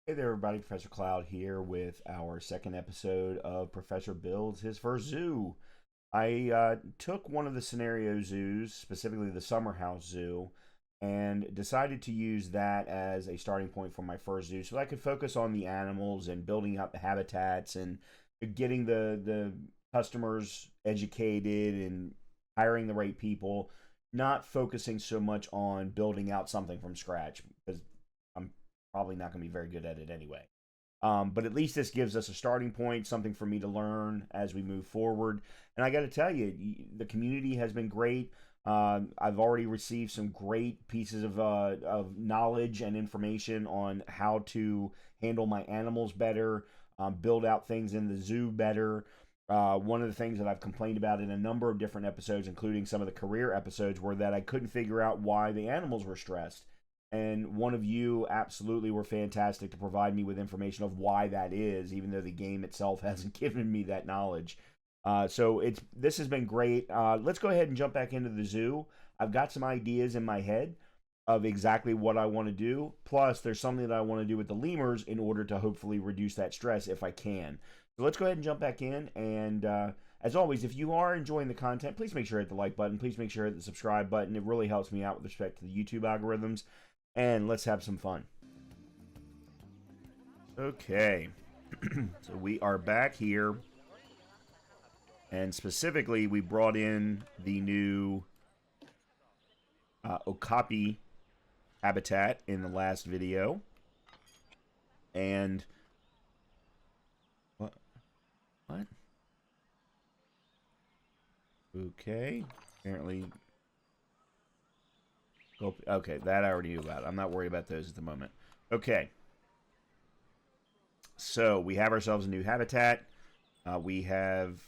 Hey there, everybody. Professor Cloud here with our second episode of Professor Builds His First Zoo. I took one of the scenario zoos, specifically the Summer House Zoo, and decided to use that as a starting point for my first zoo so that I could focus on the animals and building up the habitats and getting the customers educated and hiring the right people, not focusing so much on building out something from scratch because I'm probably not going to be very good at it anyway. But at least this gives us a starting point, something for me to learn as we move forward. And I got to tell you, the community has been great. I've already received some great pieces of knowledge and information on how to handle my animals better, build out things in the zoo better. One of the things that I've complained about in a number of different episodes, including some of the career episodes, were that I couldn't figure out why the animals were stressed. And one of you absolutely were fantastic to provide me with information of why that is, even though the game itself hasn't given me that knowledge. So this has been great. Let's go ahead and jump back into the zoo. I've got some ideas in my head of exactly what I want to do. Plus, there's something that I want to do with the lemurs in order to hopefully reduce that stress if I can. So let's go ahead and jump back in. And as always, if you are enjoying the content, please make sure to hit the like button. Please make sure to hit the subscribe button. It really helps me out with respect to the YouTube algorithms. And let's have some fun. Okay, so we are back here, and specifically we brought in the new okapi habitat in the last video. And what? Okay, apparently. Okay, that I already knew about. I'm not worried about those at the moment. Okay. So, we have ourselves a new habitat. We have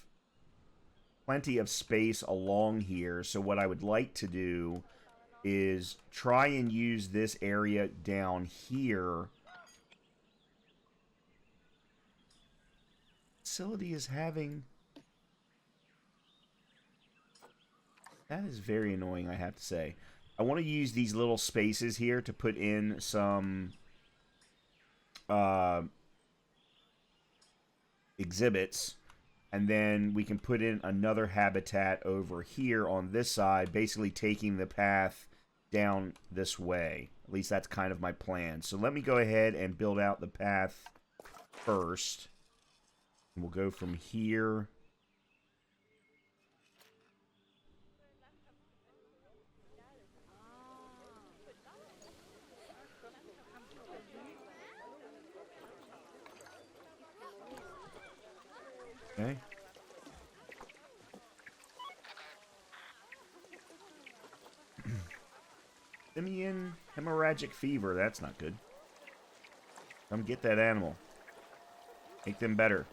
plenty of space along here. So, what I would like to do is try and use this area down here. Facility is having... That is very annoying, I have to say. I want to use these little spaces here to put in some exhibits, and then we can put in another habitat over here on this side, basically taking the path down this way. At least that's kind of my plan. So let me go ahead and build out the path first. We'll go from here. Okay. Simian hemorrhagic fever. That's not good. Come get that animal. Make them better.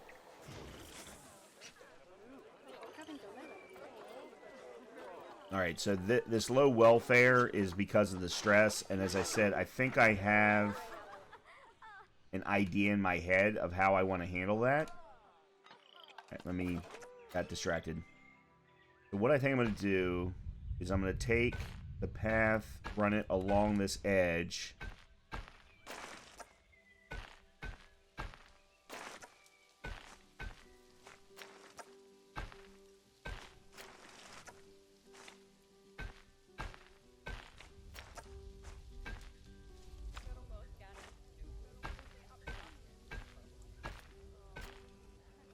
Alright, so this low welfare is because of the stress. And as I said, I think I have an idea in my head of how I want to handle that. Let me... Got distracted. So what I think I'm going to do is I'm going to take the path, run it along this edge.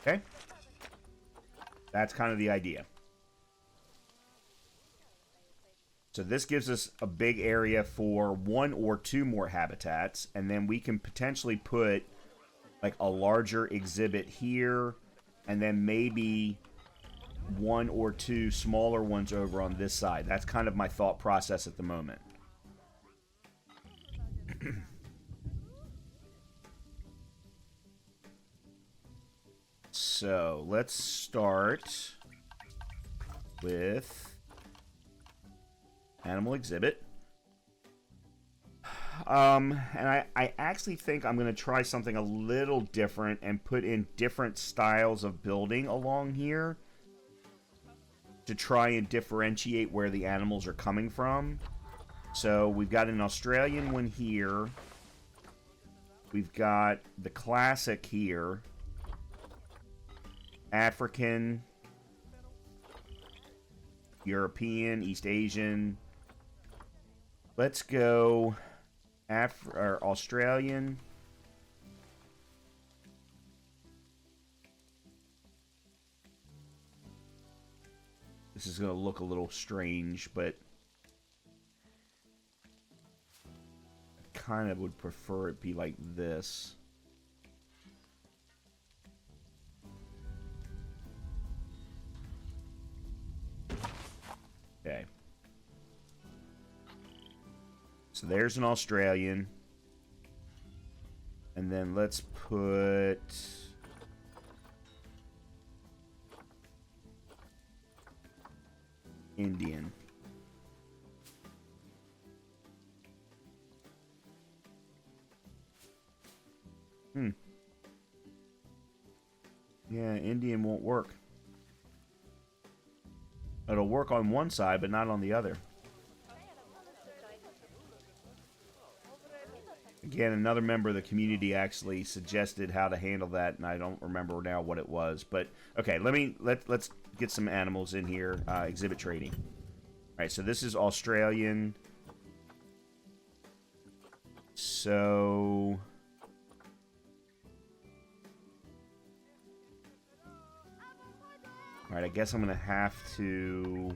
Okay? That's kind of the idea. So this gives us a big area for one or two more habitats, and then we can potentially put like a larger exhibit here, and then maybe one or two smaller ones over on this side. That's kind of my thought process at the moment. So let's start with animal exhibit. And I actually think I'm going to try something a little different and put in different styles of building along here to try and differentiate where the animals are coming from. So we've got an Australian one here. We've got the classic here. African, European, East Asian. Let's go or Australian. This is going to look a little strange, but I kind of would prefer it be like this. Okay. So there's an Australian. And then let's put... Indian. Yeah, Indian won't work. It'll work on one side, but not on the other. Again, another member of the community actually suggested how to handle that, and I don't remember now what it was. But okay, let's get some animals in here. Exhibit trading. All right, so this is Australian. So all right, I guess I'm gonna have to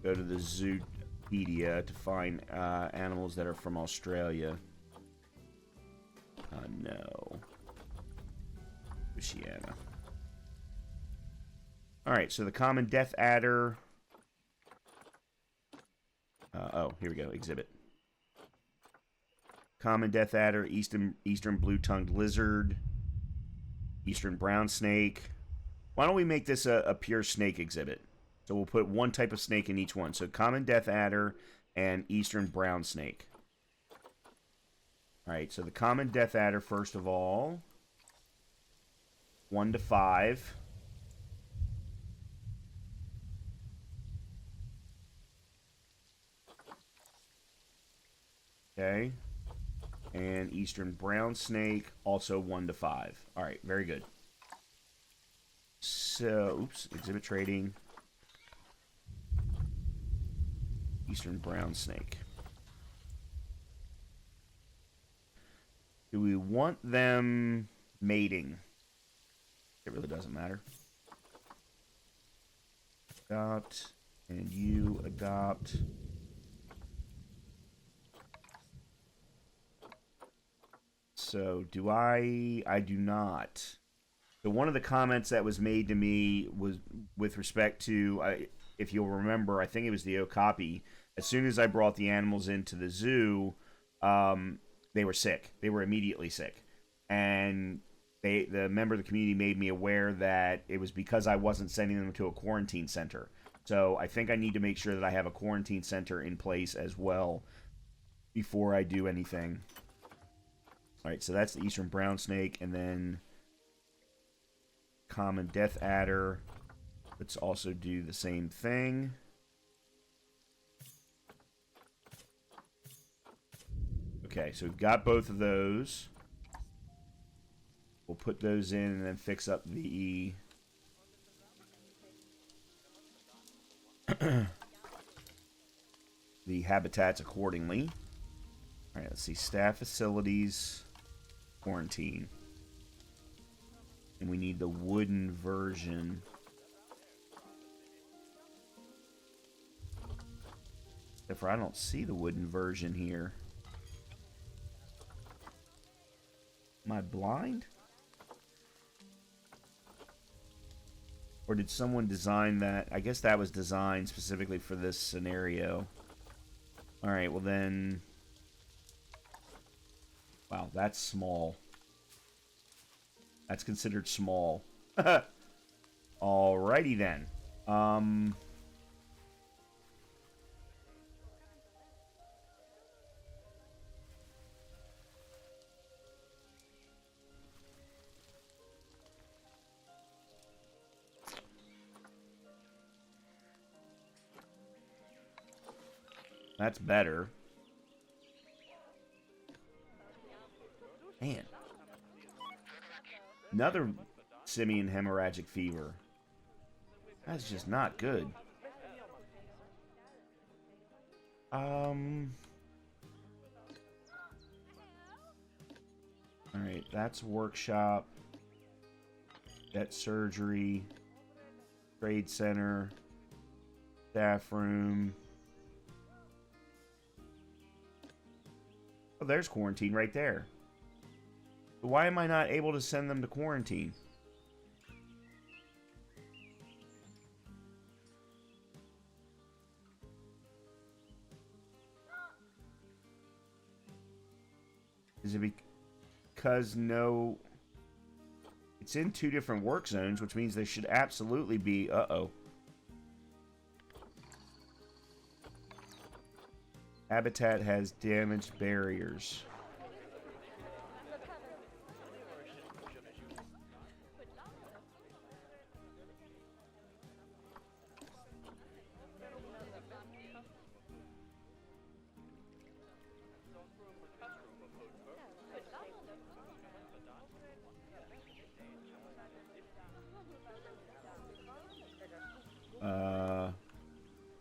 go to the Zoopedia to find animals that are from Australia. No. Oceania. Alright, so the common death adder. Oh, here we go. Exhibit. Common death adder, eastern blue-tongued lizard, eastern brown snake. Why don't we make this a pure snake exhibit? So we'll put one type of snake in each one. So common death adder and eastern brown snake. Alright, so the common death adder, first of all. 1 to 5. Okay. And eastern brown snake, also 1 to 5. Alright, very good. So, oops, exhibit trading. Eastern brown snake. Do we want them mating? It really doesn't matter. Adopt, and you adopt. So, do I do not. So one of the comments that was made to me was with respect to, if you'll remember, I think it was the Okapi. As soon as I brought the animals into the zoo, they were sick. They were immediately sick. And the member of the community made me aware that it was because I wasn't sending them to a quarantine center. So I think I need to make sure that I have a quarantine center in place as well before I do anything. All right, so that's the eastern brown snake, and then common death adder. Let's also do the same thing. Okay, so we've got both of those. We'll put those in and then fix up the the habitats accordingly. All right, let's see. Staff facilities, quarantine. And we need the wooden version. Except for I don't see the wooden version here. Am I blind? Or did someone design that? I guess that was designed specifically for this scenario. Alright, well then... Wow, that's small. That's considered small. Alrighty then. That's better. Man, Another simian hemorrhagic fever. That's just not good. Alright, that's workshop. Vet surgery. Trade center. Staff room. Oh, there's quarantine right there. But why am I not able to send them to quarantine? Is it because no... It's in 2 different work zones, which means there should absolutely be... Uh-oh. Habitat has damaged barriers.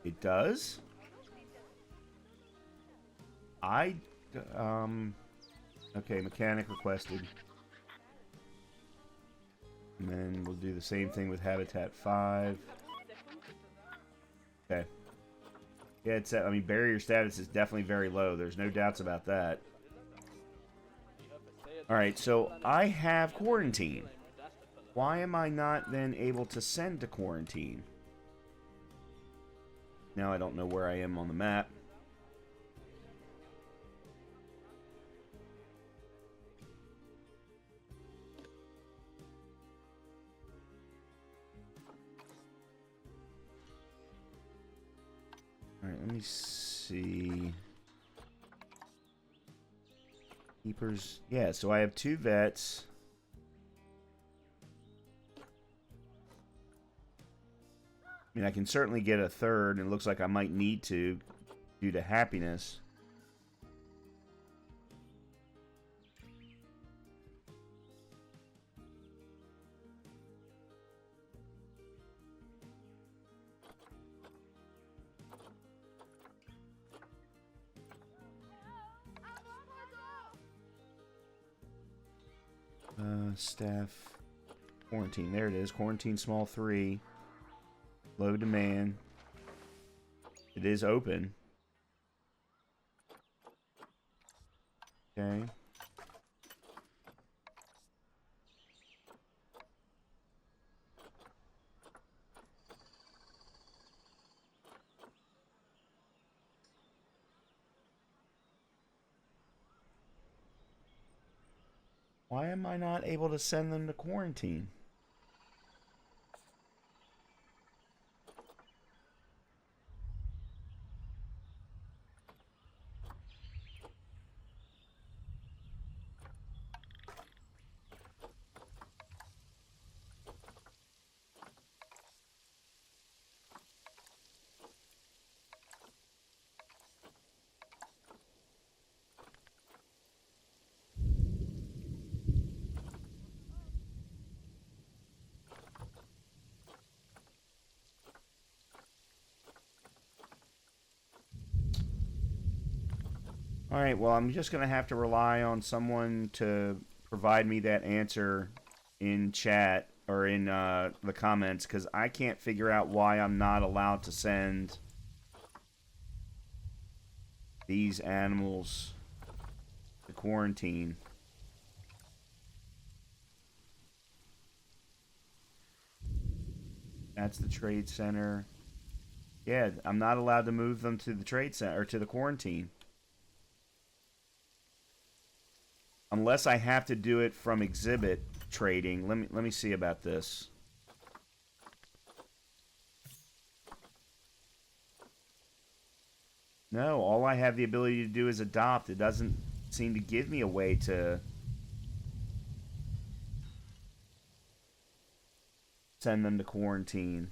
It does? Okay, mechanic requested. And then we'll do the same thing with Habitat 5. Okay. Yeah, it's, I mean, barrier status is definitely very low. There's no doubts about that. Alright, so I have quarantine. Why am I not then able to send to quarantine? Now I don't know where I am on the map. Alright, let me see. Keepers. Yeah, so I have 2 vets. I mean, I can certainly get a 3rd, and it looks like I might need to due to happiness. Staff. Quarantine. There it is. Quarantine small 3. Low demand. It is open. Okay. Why am I not able to send them to quarantine? Alright, well, I'm just going to have to rely on someone to provide me that answer in chat or in the comments, because I can't figure out why I'm not allowed to send these animals to quarantine. That's the trade center. Yeah, I'm not allowed to move them to the trade center or to the quarantine. Unless I have to do it from exhibit trading. Let me see about this. No, all I have the ability to do is adopt. It doesn't seem to give me a way to send them to quarantine.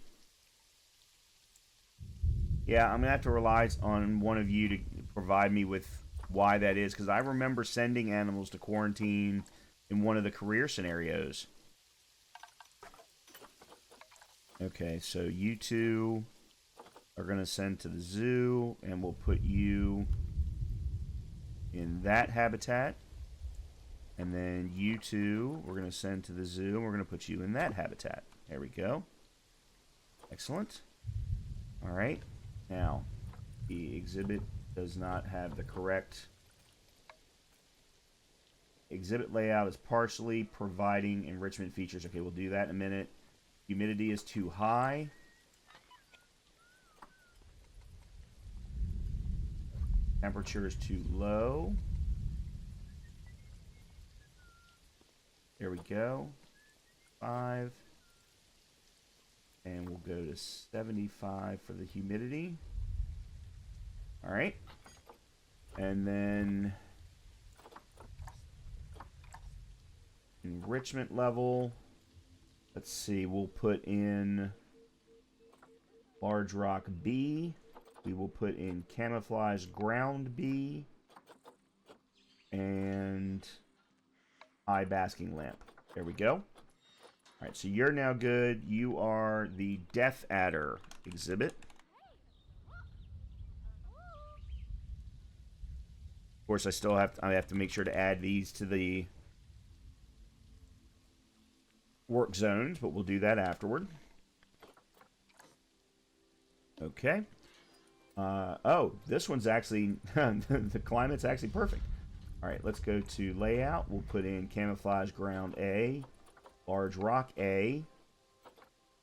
Yeah, I'm going to have to rely on one of you to provide me with why that is, because I remember sending animals to quarantine in one of the career scenarios. Okay, so you two are going to send to the zoo, and we'll put you in that habitat. And then you two, we're going to send to the zoo, and we're going to put you in that habitat. There we go. Excellent. All right. Now, the exhibit does not have the correct exhibit layout. Is partially providing enrichment features. Okay, we'll do that in a minute. Humidity is too high. Temperature is too low. There we go. 5. And we'll go to 75 for the humidity. All right. And then enrichment level. Let's see. We'll put in large rock B. We will put in camouflage ground B. And eye basking lamp. There we go. All right, so you're now good. You are the Death Adder exhibit. Of course, I have to make sure to add these to the work zones, but we'll do that afterward. Okay. Oh, this one's actually the climate's actually perfect. All right, let's go to layout. We'll put in camouflage ground A, large rock A,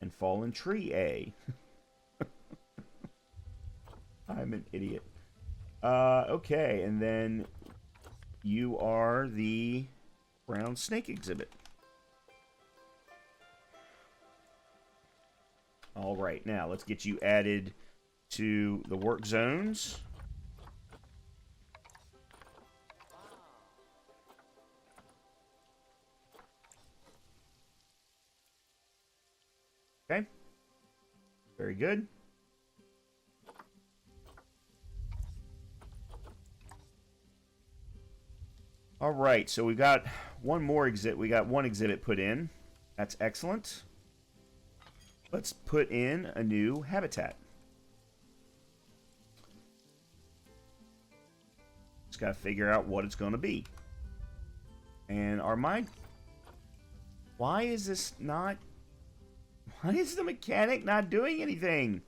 and fallen tree A. I'm an idiot. Okay, and then you are the brown snake exhibit. All right, now let's get you added to the work zones. Okay. Very good. All right, so we got one more exhibit. We got one exhibit put in. That's excellent. Let's put in a new habitat. Just got to figure out what it's going to be. And our mind... Why is this not... Why is the mechanic not doing anything?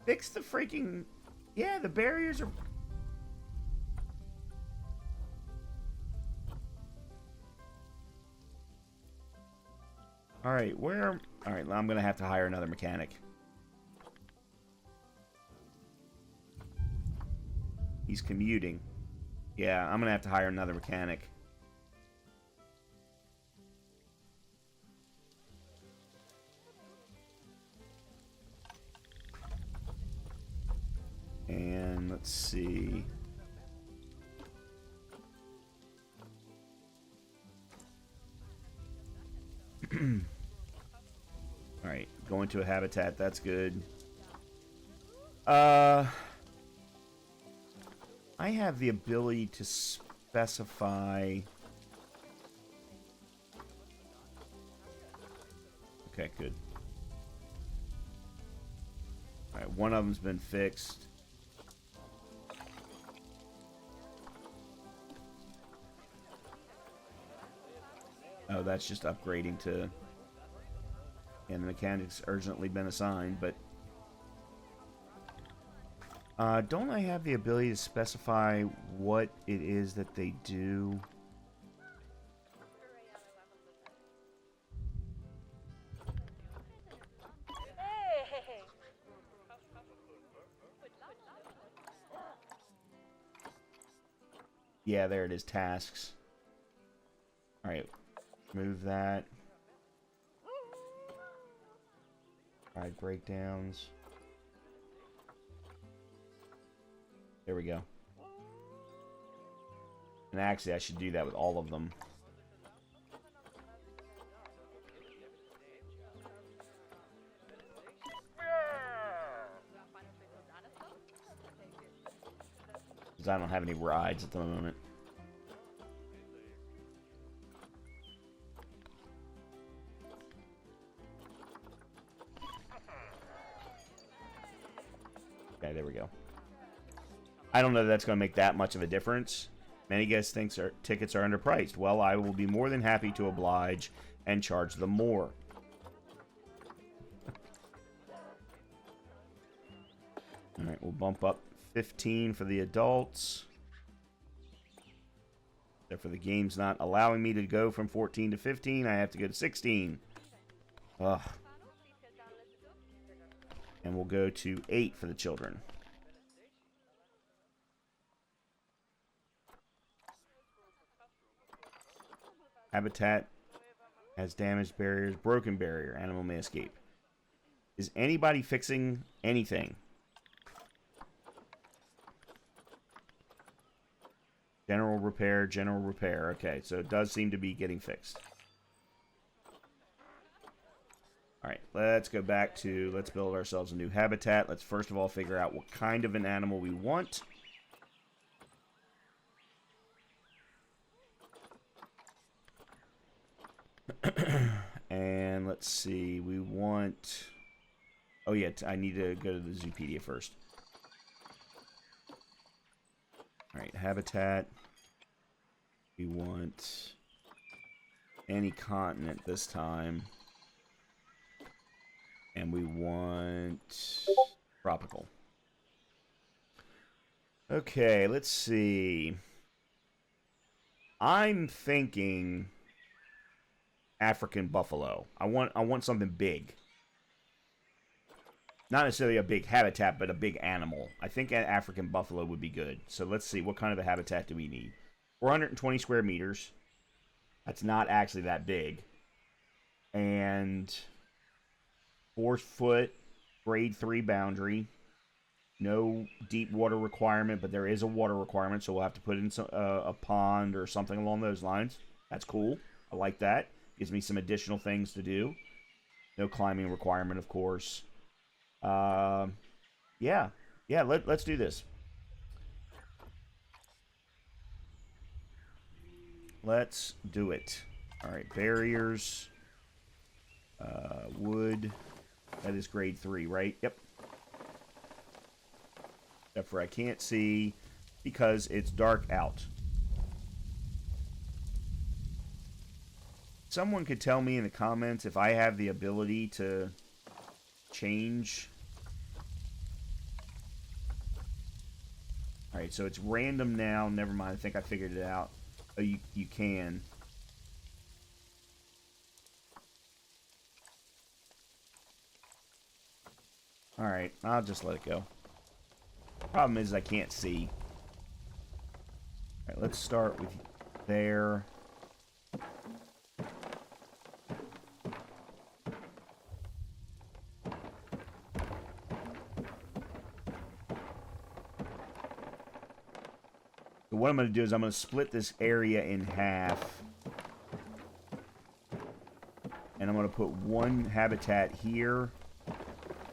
Fix the freaking... Yeah, the barriers are... Alright, where... Alright, I'm going to have to hire another mechanic. He's commuting. Yeah, I'm going to have to hire another mechanic. And let's see. Alright, going to a habitat, that's good. I have the ability to specify... Okay, good. Alright, one of them's been fixed. Oh, that's just upgrading to... And the mechanic's urgently been assigned, but... don't I have the ability to specify what it is that they do? Yeah, there it is, tasks. Alright, move that. Alright, breakdowns. There we go. And actually, I should do that with all of them. Because I don't have any rides at the moment. Okay, there we go. I don't know that that's going to make that much of a difference. Many guests think our tickets are underpriced. Well, I will be more than happy to oblige and charge them more. All right, we'll bump up 15 for the adults. Except for the game's not allowing me to go from 14 to 15. I have to go to 16. Ugh. And we'll go to 8 for the children. Habitat has damaged barriers, broken barrier, animal may escape. Is anybody fixing anything? General repair, general repair. Okay, so it does seem to be getting fixed. Alright, let's go back to, let's build ourselves a new habitat. Let's first of all figure out what kind of an animal we want. And let's see, we want... Oh yeah, I need to go to the Zoopedia first. Alright, habitat. We want any continent this time. And we want tropical. Okay, let's see. I'm thinking African buffalo. I want something big. Not necessarily a big habitat, but a big animal. I think an African buffalo would be good. So let's see, what kind of a habitat do we need? 420 square meters. That's not actually that big. And 4-foot grade 3 boundary. No deep water requirement, but there is a water requirement, so we'll have to put in some, a pond or something along those lines. That's cool. I like that. Gives me some additional things to do. No climbing requirement, of course. Yeah, let's do this. Let's do it. All right, barriers. Wood. That is grade 3, right? Yep. Except for I can't see because it's dark out. Someone could tell me in the comments if I have the ability to change. Alright, so it's random now. Never mind, I think I figured it out. Oh, you can. Alright, I'll just let it go. Problem is I can't see. Alright, let's start with there. So what I'm going to do is I'm going to split this area in half. And I'm going to put one habitat here.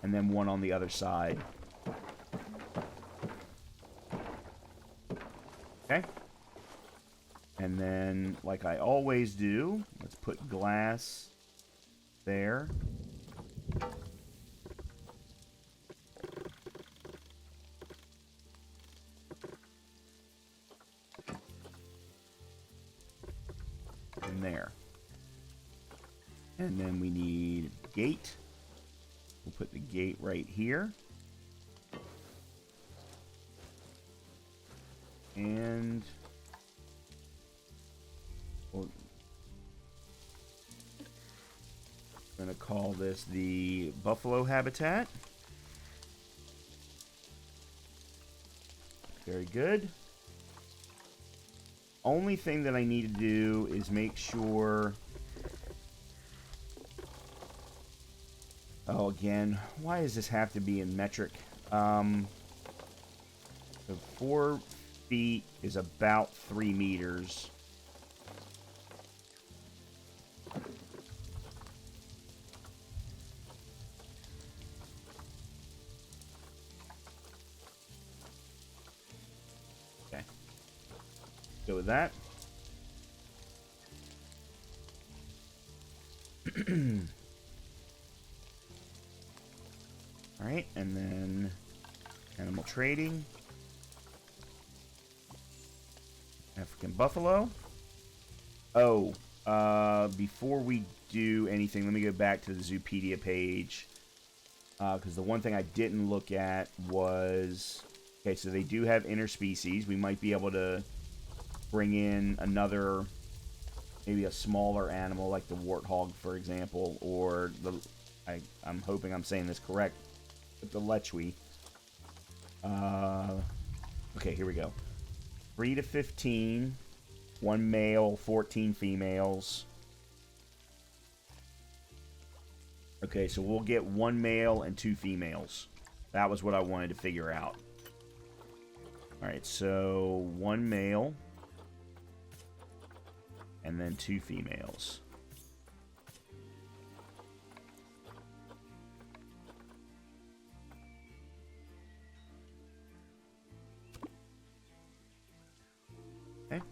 And then one on the other side. Okay. And then, like I always do, let's put glass there. And there. And then we need gate. We'll put the gate right here. And we're going to call this the buffalo habitat. Very good. Only thing that I need to do is make sure... Oh, again, why does this have to be in metric? So 4 feet is about 3 meters. Okay. Go with that. Alright, and then Animal trading. African buffalo. Oh, before we do anything, let me go back to the Zoopedia page. Because the one thing I didn't look at was... Okay, so they do have interspecies. We might be able to bring in another, maybe a smaller animal like the warthog, for example, or the... I'm hoping I'm saying this correct, but the lechwe. Okay, here we go. 3 to 15. 1 male, 14 females. Okay, so we'll get 1 male and 2 females. That was what I wanted to figure out. Alright, so 1 male. And then 2 females. Okay.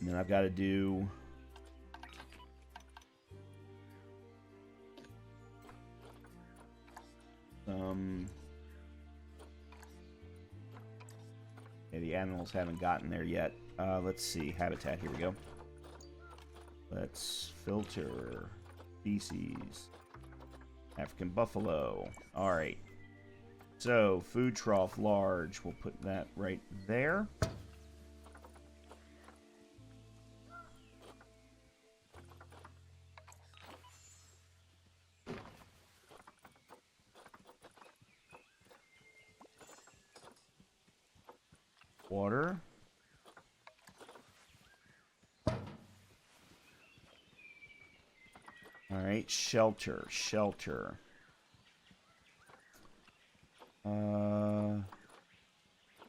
And then I've got to do... Yeah, the animals haven't gotten there yet. Let's see. Habitat. Here we go. Let's filter. Species. African buffalo. Alright. So, food trough large. We'll put that right there. Water. Alright, shelter. Shelter.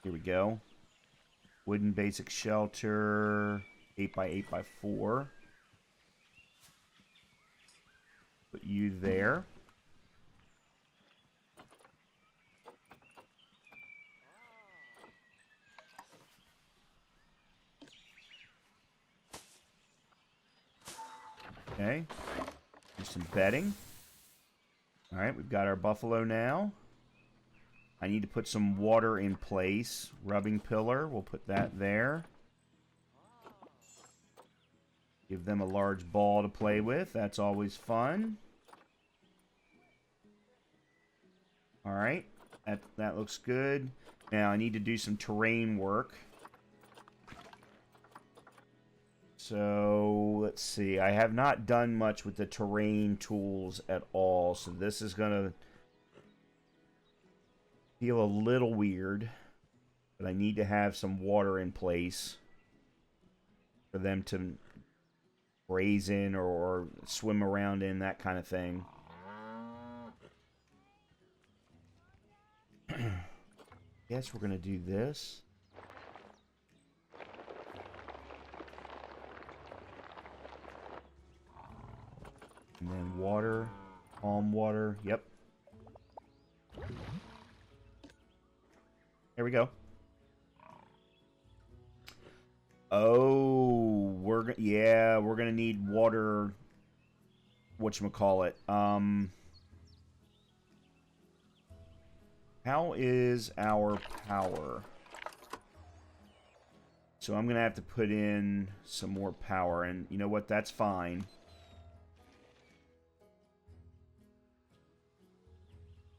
Here we go. Wooden basic shelter. 8x8x4. Put you there. Okay. Do some bedding. Alright, we've got our buffalo now. I need to put some water in place. Rubbing pillar, we'll put that there. Give them a large ball to play with. That's always fun. Alright, that looks good. Now I need to do some terrain work. So, let's see. I have not done much with the terrain tools at all, so this is going to feel a little weird. But I need to have some water in place for them to graze in or swim around in, that kind of thing. Guess we're going to do this. And then water, calm water, yep. There we go. Oh, we're gonna need water. Whatchamacallit? How is our power? So I'm gonna have to put in some more power, and you know what? That's fine.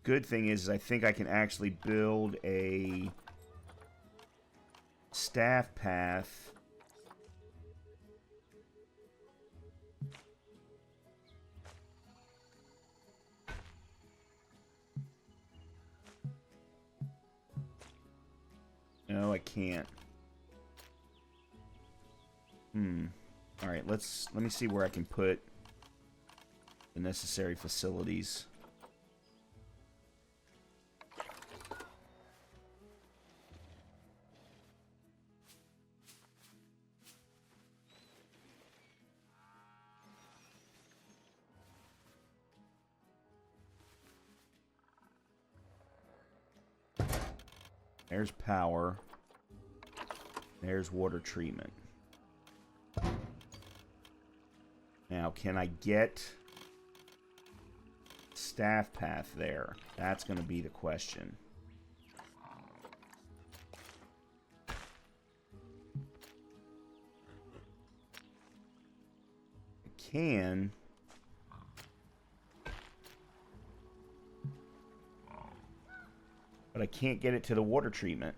Good thing is I think I can actually build a staff path. No, I can't. All right, let me see where I can put the necessary facilities. There's power. There's water treatment. Now, can I get staff path there? That's going to be the question. I can. But I can't get it to the water treatment.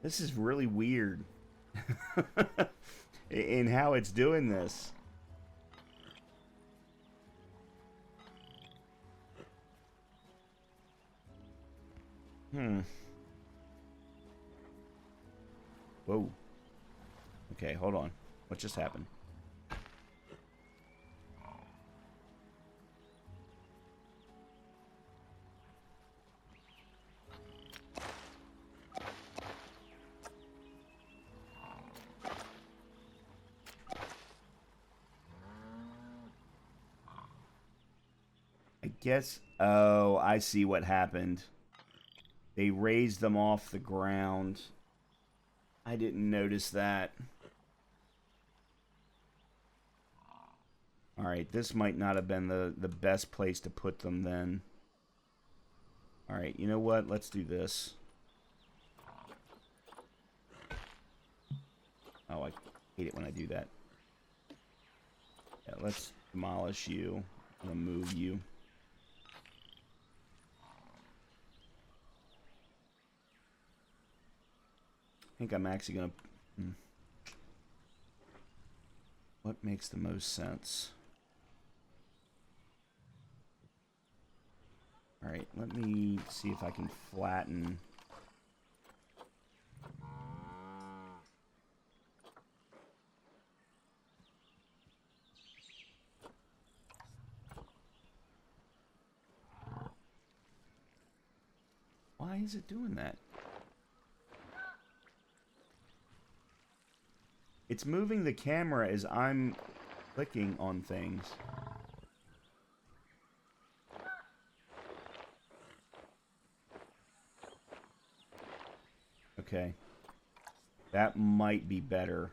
This is really weird in how it's doing this. Whoa. Okay, hold on. What just happened? I guess... Oh, I see what happened. They raised them off the ground. I didn't notice that. Alright, this might not have been the best place to put them then. Alright, you know what? Let's do this. Oh, I hate it when I do that. Yeah, let's demolish you. I'm gonna move you. I think I'm actually gonna... What makes the most sense? Alright, let me see if I can flatten... Why is it doing that? It's moving the camera as I'm clicking on things. Okay. That might be better.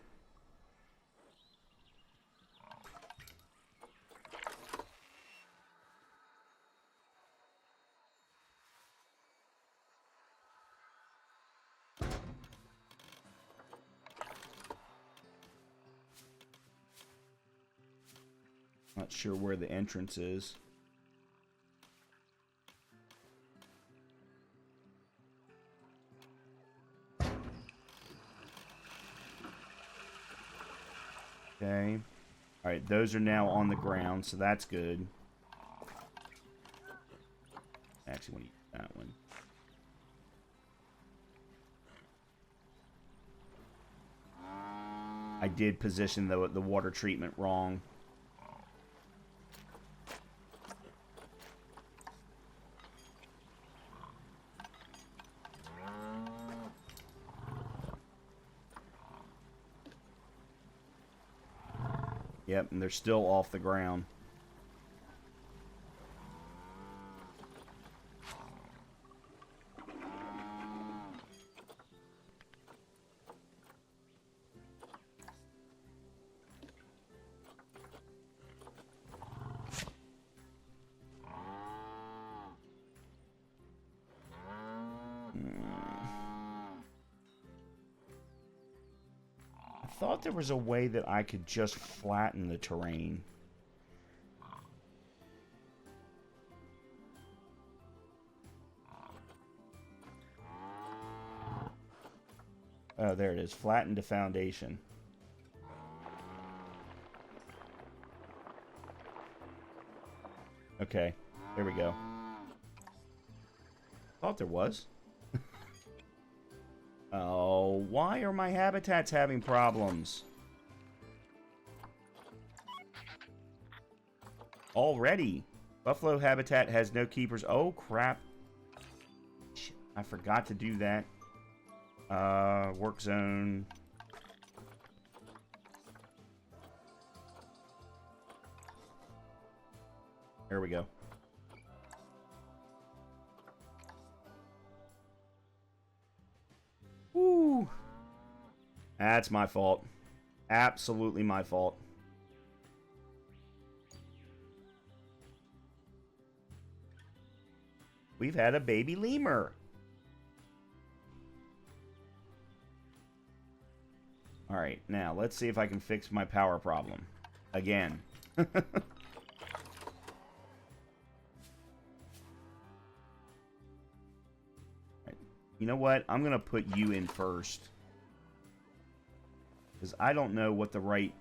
Not sure where the entrance is. Okay. Alright, those are now on the ground, so that's good. I actually want to use that one. I did position the water treatment wrong. Yep, and they're still off the ground. I thought there was a way that I could just flatten the terrain. Oh, there it is. Flatten the foundation. Okay, there we go. Thought there was. Oh, why are my habitats having problems? already. Buffalo habitat has no keepers. Oh, crap. Shit, I forgot to do that. Work zone. There we go. Woo. That's my fault. Absolutely my fault. We've had a baby lemur. Alright, now let's see if I can fix my power problem. Again. You know what? I'm going to put you in first. Because I don't know what the right...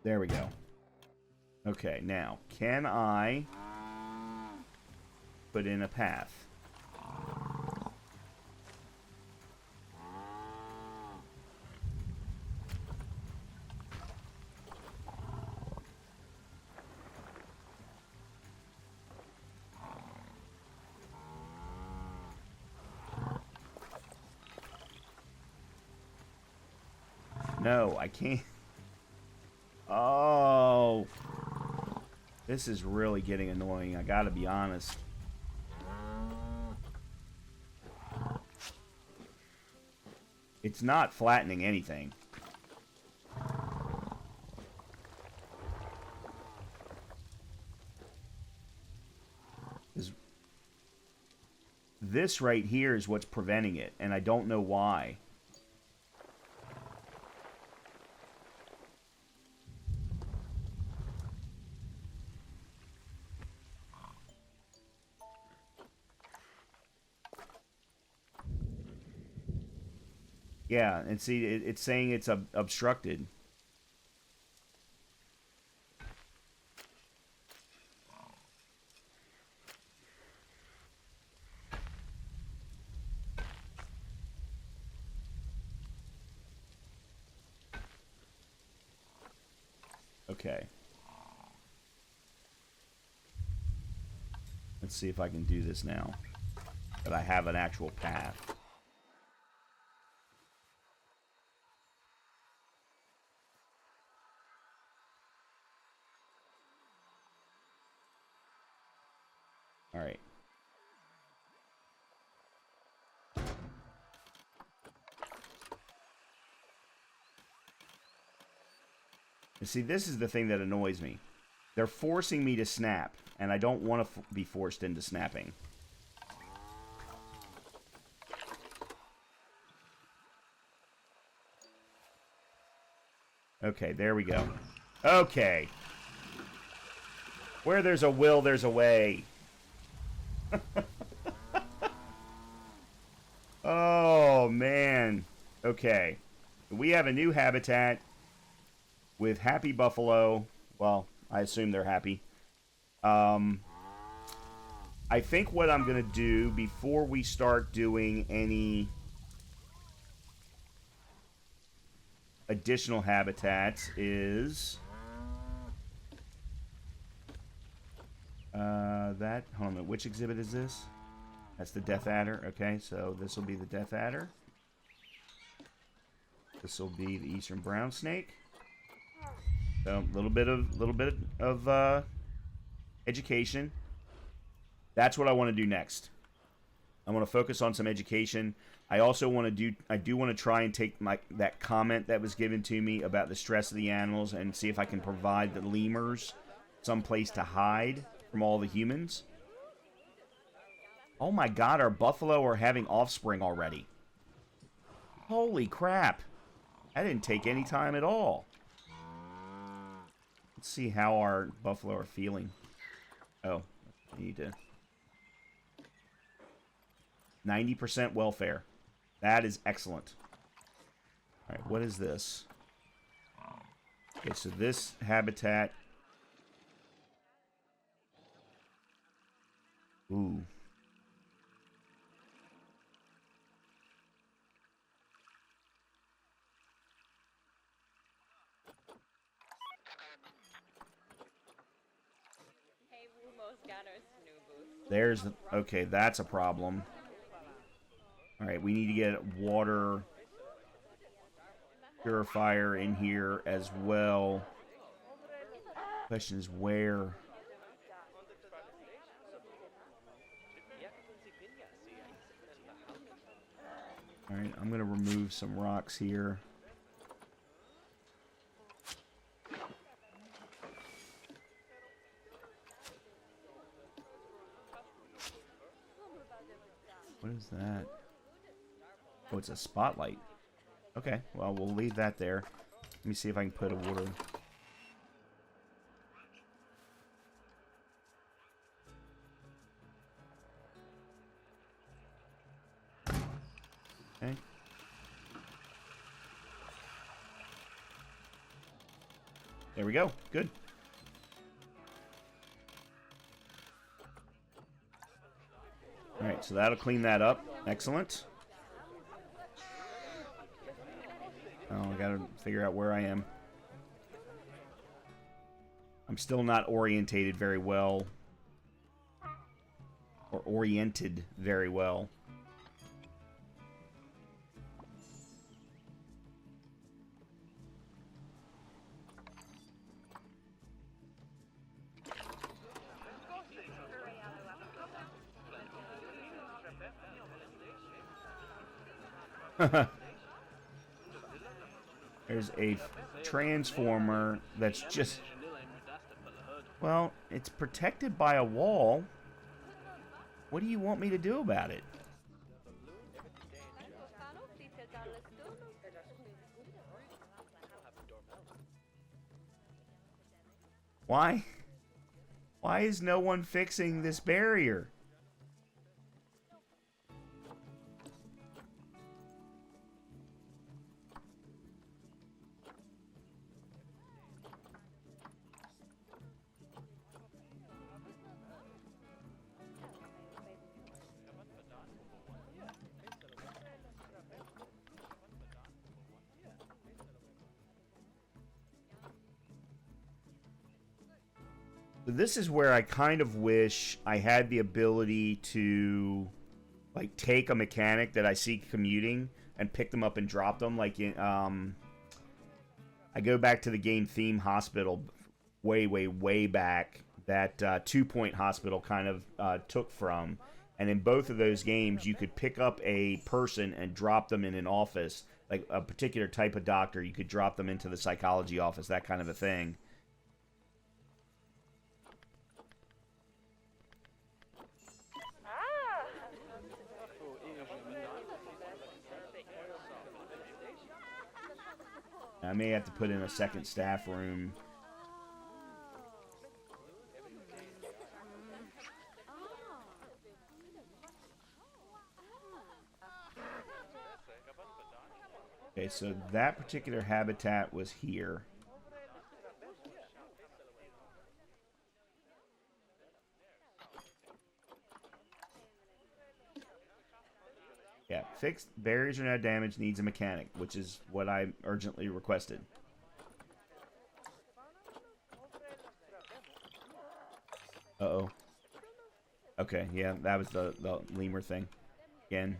There we go. Okay, now, can I put in a path? No, I can't. Oh. This is really getting annoying, I gotta be honest. It's not flattening anything. This right here is what's preventing it, and I don't know why. Yeah, and see, it's saying it's obstructed. Okay. Let's see if I can do this now. But I have an actual path. Alright. See, this is the thing that annoys me. They're forcing me to snap, and I don't want to be forced into snapping. Okay, there we go. Okay. Where there's a will, there's a way. Oh, man. Okay. We have a new habitat with happy buffalo. Well, I assume they're happy. I think what I'm going to do before we start doing any additional habitats is... hold on a minute, which exhibit is this? That's the Death Adder. Okay, so this will be the Death Adder. This will be the Eastern Brown Snake. So a little bit of education. That's what I want to do next. I want to focus on some education. I also want to want to try and take that comment that was given to me about the stress of the animals and see if I can provide the lemurs some place to hide from all the humans. Oh my god, our buffalo are having offspring already. Holy crap. That didn't take any time at all. Let's see how our buffalo are feeling. Oh, I need to... 90% welfare. That is excellent. Alright, what is this? Okay, so this habitat... Ooh. There's the... Okay, that's a problem. Alright, we need to get water purifier in here as well. Question is where... Alright, I'm going to remove some rocks here. What is that? Oh, it's a spotlight. Okay, well, we'll leave that there. Let me see if I can put a water... Okay. There we go. Good. Alright, so that'll clean that up. Excellent. Oh, I gotta figure out where I am. I'm still not orientated very well. Or oriented very well. There's a transformer that's just... Well, it's protected by a wall. What do you want me to do about it? Why? Why is no one fixing this barrier? This is where I kind of wish I had the ability to, like, take a mechanic that I see commuting and pick them up and drop them. Like, in, I go back to the game Theme Hospital way back that 2 Point Hospital kind of took from. And in both of those games, you could pick up a person and drop them in an office. Like, a particular type of doctor, you could drop them into the psychology office, that kind of a thing. I may have to put in a second staff room. Okay, so that particular habitat was here. Yeah, fixed barriers are now damaged, needs a mechanic, which is what I urgently requested. Uh-oh. Okay, yeah, that was the lemur thing. Again.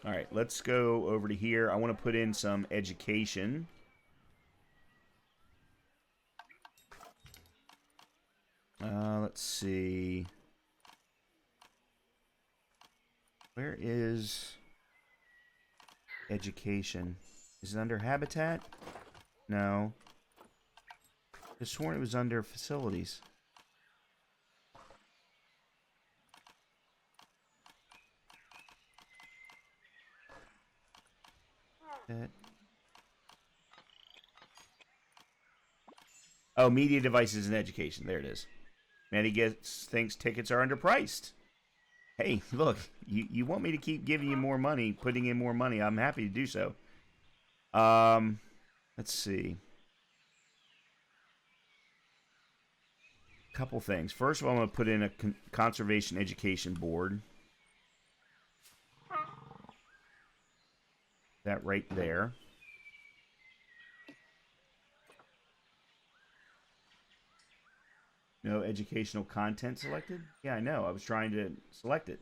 Alright, let's go over to here. I want to put in some education. Let's see. Where is... education? Is it under habitat? No. I sworn it was under facilities. Oh, media devices and education. There it is. Manny thinks tickets are underpriced. Hey, look, you want me to keep giving you more money, putting in more money. I'm happy to do so. Let's see. Couple things. First of all, I'm going to put in a conservation education board. That right there. No educational content selected? Yeah, I know. I was trying to select it.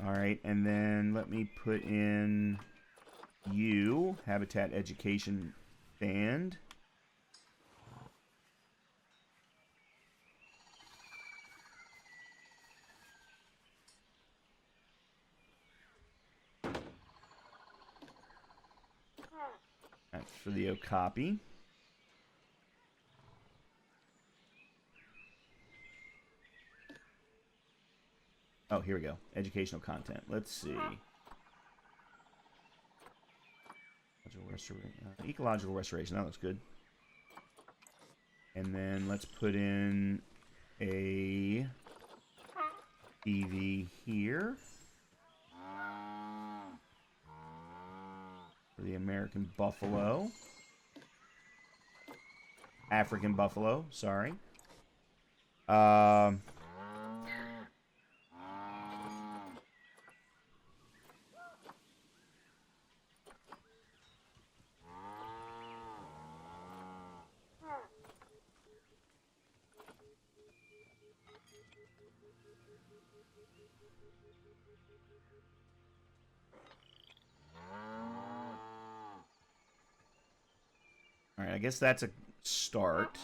All right, and then let me put in you, Habitat Education Band. That's for the Okapi. Oh, here we go. Educational content. Let's see. Ecological restoration. That looks good. And then let's put in a TV here. For the American buffalo. African buffalo, sorry. Alright, I guess that's a start.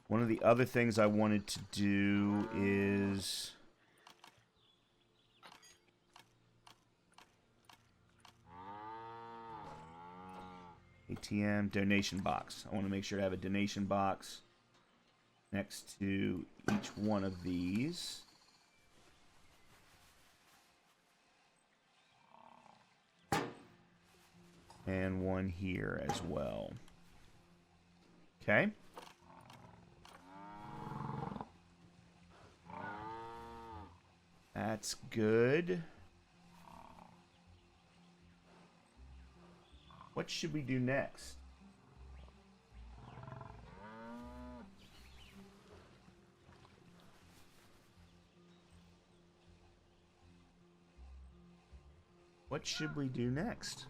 One of the other things I wanted to do is... ATM donation box. I want to make sure to have a donation box next to each one of these. And one here as well. Okay. That's good. What should we do next? What should we do next?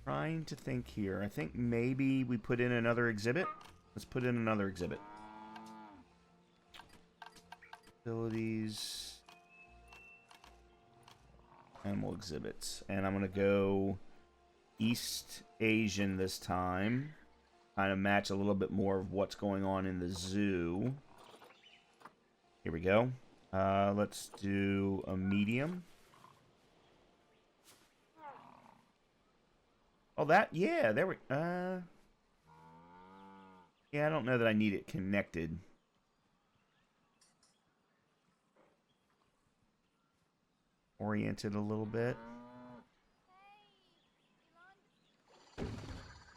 Trying to think here. I think maybe we put in another exhibit. Let's put in another exhibit. Facilities. Animal exhibits. And I'm going to go East Asian this time. Kind of match a little bit more of what's going on in the zoo. Here we go. Let's do a medium. Oh, that, yeah, there we, yeah, I don't know that I need it connected. Oriented a little bit.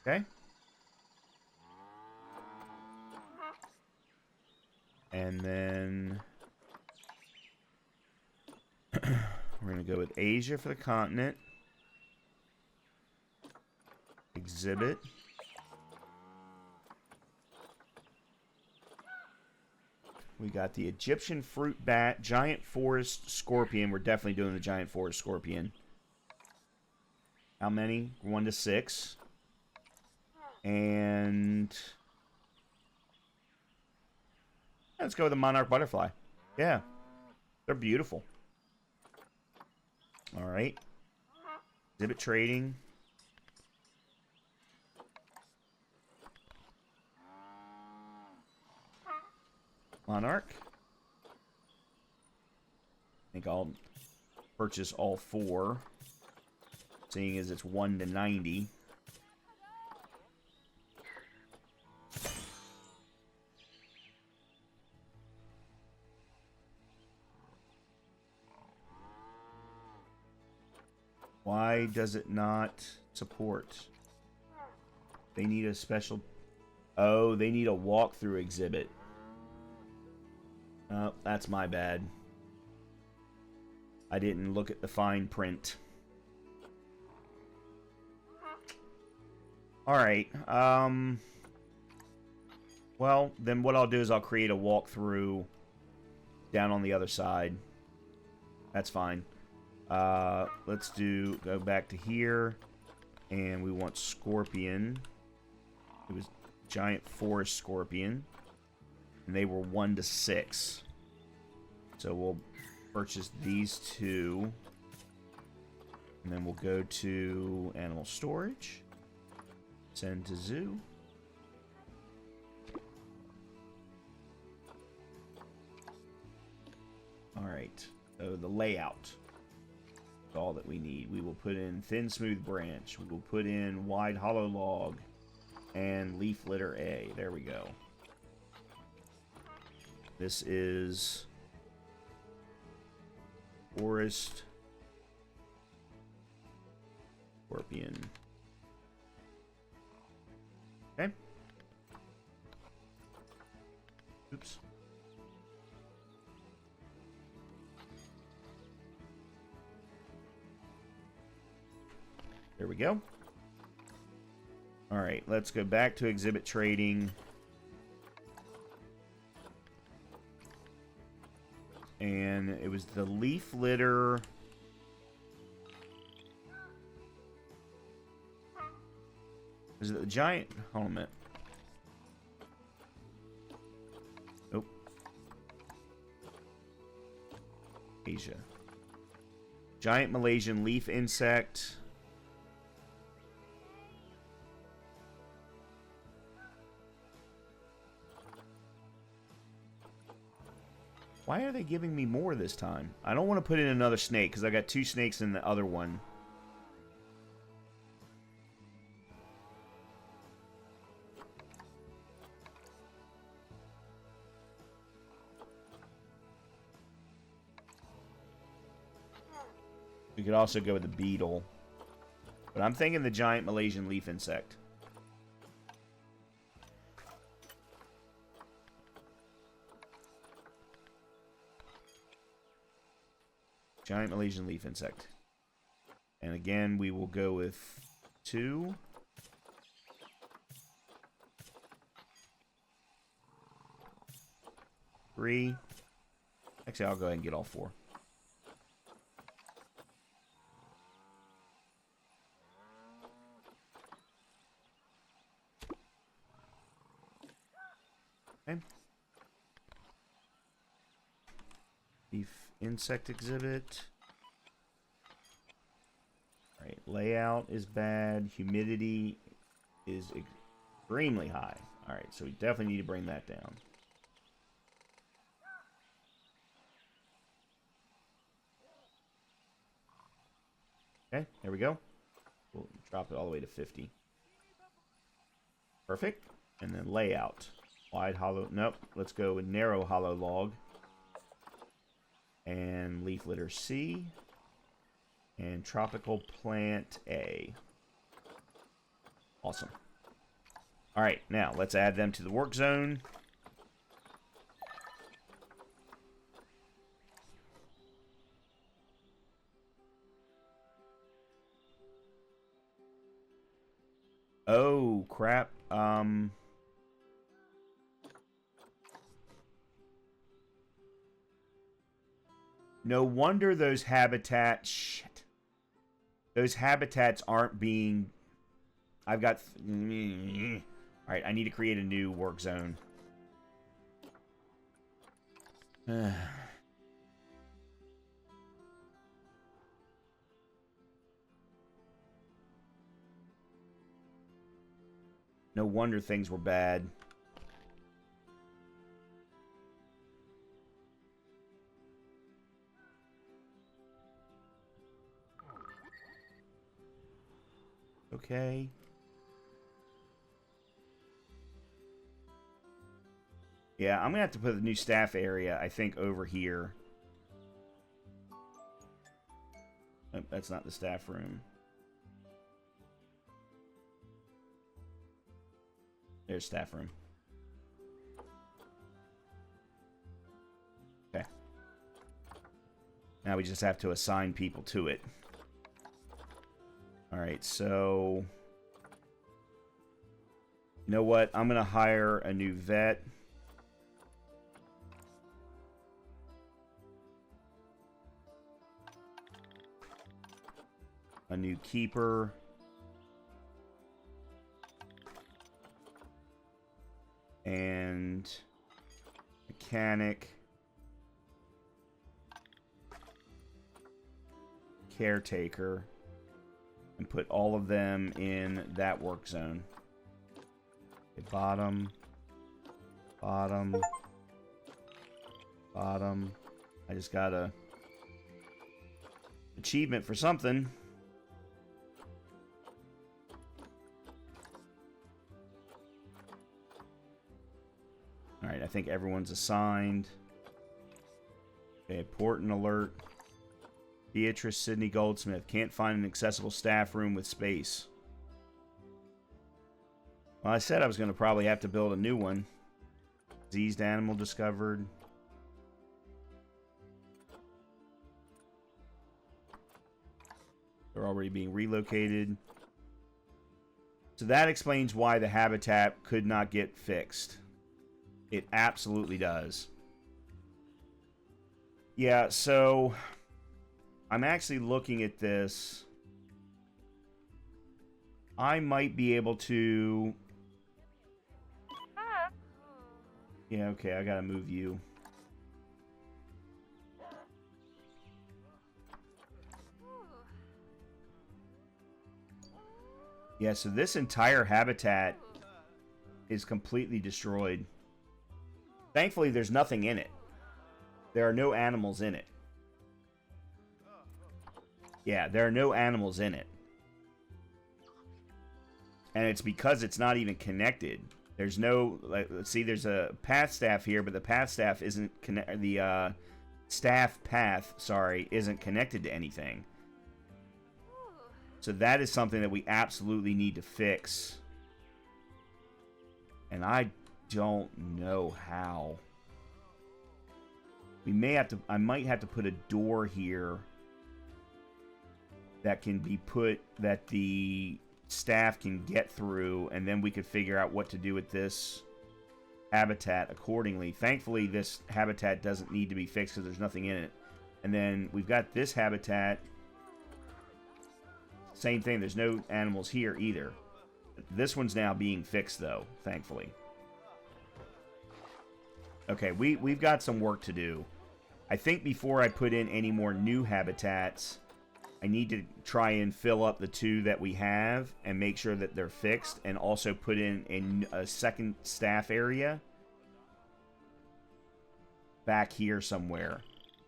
Okay. And then we're going to go with Asia for the continent. Exhibit. We got the Egyptian fruit bat, giant forest scorpion. We're definitely doing the giant forest scorpion. How many? 1 to 6. And let's go with the monarch butterfly. Yeah, they're beautiful. All right. Exhibit trading. Monarch. I think I'll purchase all 4, seeing as it's 1 to 90. Why does it not support? They need a special... Oh, they need a walkthrough exhibit. Oh, that's my bad. I didn't look at the fine print. Alright, well, then what I'll do is I'll create a walkthrough down on the other side. That's fine. Let's go back to here, and we want Scorpion. It was giant forest scorpion. And they were 1 to 6. So we'll purchase these 2. And then we'll go to animal storage. Send to zoo. Alright. So the layout. All that we need. We will put in thin smooth branch. We will put in wide hollow log. And leaf litter A. There we go. This is forest scorpion. Okay. Oops. There we go. All right, let's go back to exhibit trading. And it was the leaf litter. Is it the giant? Hold on a minute. Nope. Asia. Giant Malaysian leaf insect. Why are they giving me more this time? I don't want to put in another snake because I got 2 snakes in the other one. We could also go with the beetle. But I'm thinking the giant Malaysian leaf insect. Giant Malaysian leaf insect. And again, we will go with 2. Three. Actually, I'll go ahead and get all 4. Okay. Leaf insect exhibit. Alright, layout is bad. Humidity is extremely high. Alright, so we definitely need to bring that down. Okay, there we go. We'll drop it all the way to 50. Perfect. And then layout. Wide hollow. Nope. Let's go with narrow hollow log. And leaf litter C. And tropical plant A. Awesome. Alright, now let's add them to the work zone. Oh, crap. No wonder those habitats... Shit. Those habitats aren't being... I've got... Alright, I need to create a new work zone. No wonder things were bad. Okay. Yeah, I'm going to have to put a new staff area, I think, over here. Oh, that's not the staff room. There's staff room. Okay. Now we just have to assign people to it. Alright, so... You know what? I'm going to hire a new vet. A new keeper. and mechanic, caretaker, and put all of them in that work zone. Okay, bottom, bottom, bottom. I just got a achievement for something. Alright, I think everyone's assigned. Okay, important alert. Beatrice Sidney Goldsmith can't find an accessible staff room with space. Well, I said I was going to probably have to build a new one. Diseased animal discovered. They're already being relocated. So that explains why the habitat could not get fixed. It absolutely does. Yeah, so I'm actually looking at this. I might be able to... Yeah, okay, I gotta move you. Yeah, so this entire habitat is completely destroyed. Thankfully, there's nothing in it. There are no animals in it. Yeah, there are no animals in it. And it's because it's not even connected. There's no... Like, let's see, there's a path staff here, but the path staff isn't... The staff path, sorry, isn't connected to anything. So that is something that we absolutely need to fix. And I don't know how. We may have to... I might have to put a door here that can be put... That the staff can get through, and then we could figure out what to do with this habitat accordingly. Thankfully, this habitat doesn't need to be fixed because there's nothing in it. And then we've got this habitat... Same thing, there's no animals here either. This one's now being fixed, though, thankfully. Okay, we've got some work to do. I think before I put in any more new habitats, I need to try and fill up the two that we have and make sure that they're fixed, and also put in a second staff area back here somewhere.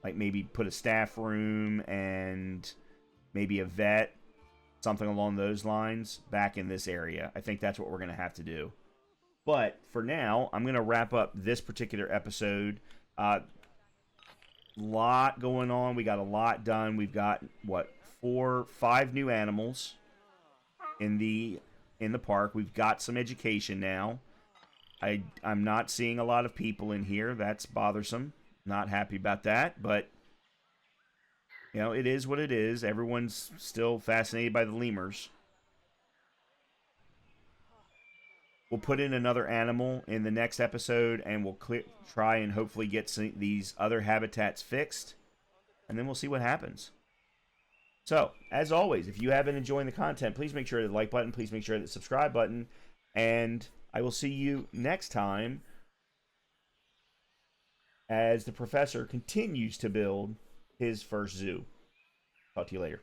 Like maybe put a staff room and maybe a vet. Something along those lines back in this area. I think that's what we're going to have to do. But for now, I'm going to wrap up this particular episode. Lot going on. We got a lot done. We've got, what, 5 new animals in the park. We've got some education now. I'm not seeing a lot of people in here. That's bothersome. Not happy about that, but... You know, it is what it is. Everyone's still fascinated by the lemurs. We'll put in another animal in the next episode, and we'll try and hopefully get these other habitats fixed, and then we'll see what happens. So, as always, if you have been enjoying the content, please make sure to the like button, please make sure to the subscribe button, and I will see you next time as the professor continues to build his first zoo. Talk to you later.